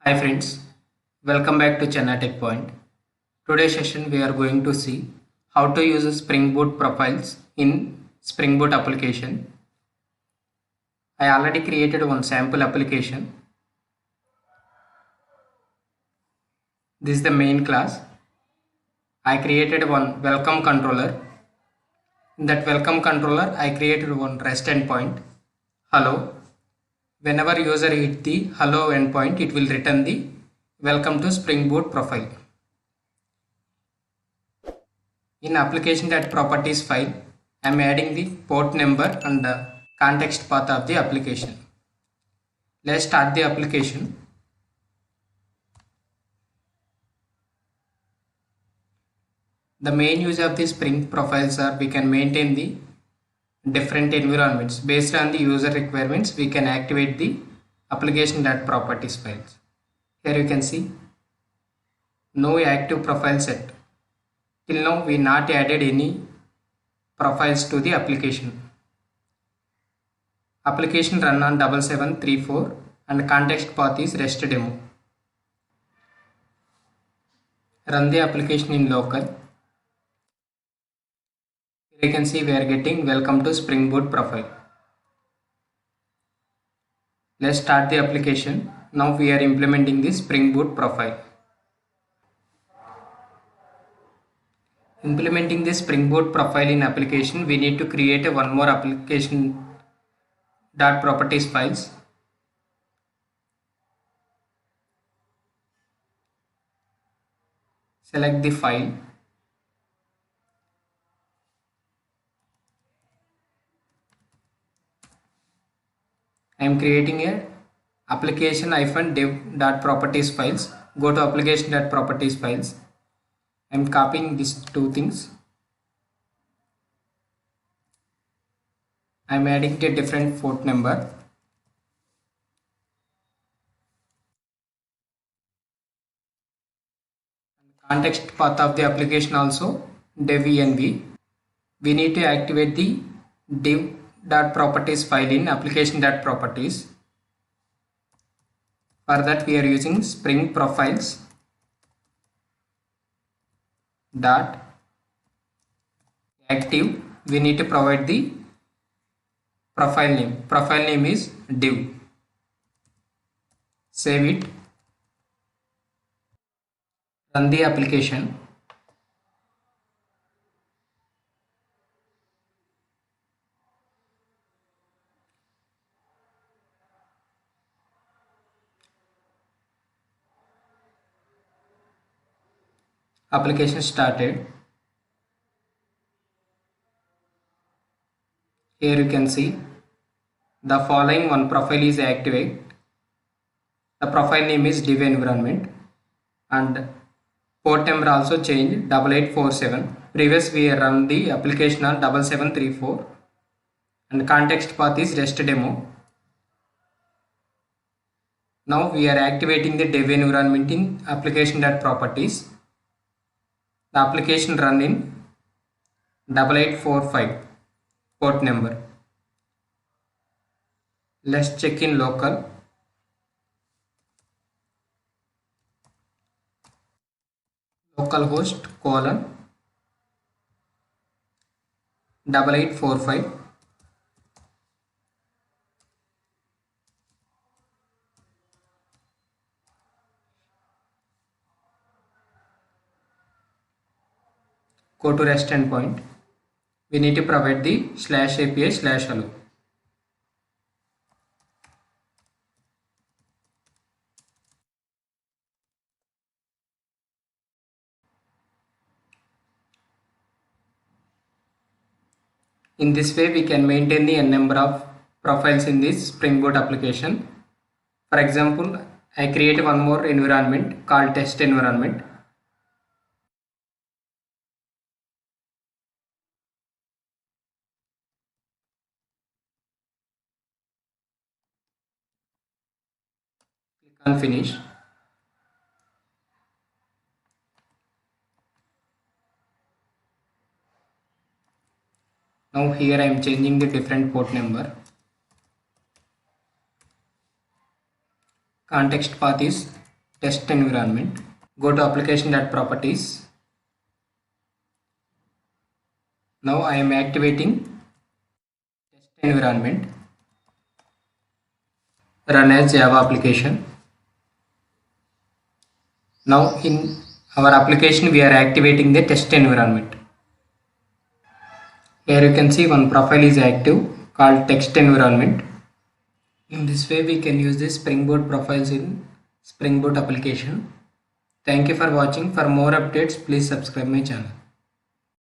Hi friends, welcome back to Chennai Tech Point. Today's session we are going to see how to use Spring Boot profiles in Spring Boot application. I already created one sample application. This is the main class. I created one welcome controller. In that welcome controller I created one REST endpoint. Hello. Whenever user hit the hello endpoint, it will return the welcome to Spring Boot profile. In application.properties file, I am adding the port number and the context path of the application. Let's start the application. The main use of the Spring profiles are we can maintain the different environments. Based on the user requirements, we can activate the application.properties files. Here you can see no active profile set. Till now we not added any profiles to the application. Application run on 7734 and context path is REST demo. Run the application in local. Here you can see we are getting welcome to Spring Boot profile. Let's start the application. Now we are implementing the Spring Boot profile. Implementing the Spring Boot profile in application, we need to create one more application .properties files. Select the file. I am creating a application-dev.properties files. Go to application.properties files. I am copying these two things. I am adding a different port number. Context path of the application also dev-env. We need to activate the div.properties file in application.properties. For that we are using Spring profiles dot active. We need to provide the profile name. Profile name is div. Save it. Run the application. Application started. Here you can see the following one profile is activate. The profile name is div environment and port number also changed 8847. Previous we run the application on 7734 and context path is REST demo. Now we are activating the dev environment in application.properties. The application run in 8845 port number. Let's check in local. Localhost : 8845. Go to REST endpoint. We need to provide the /API/hello. In this way we can maintain the n number of profiles in this Spring Boot application. For example, I create one more environment called test environment. Click on finish. Now here I am changing the different port number. Context path is test environment. Go to application.properties. Now I am activating test environment. Run as Java application. Now in our application we are activating the test environment. Here you can see one profile is active called text environment. In this way we can use the Spring Boot profiles in Spring Boot application. Thank you for watching. For more updates, please subscribe my channel.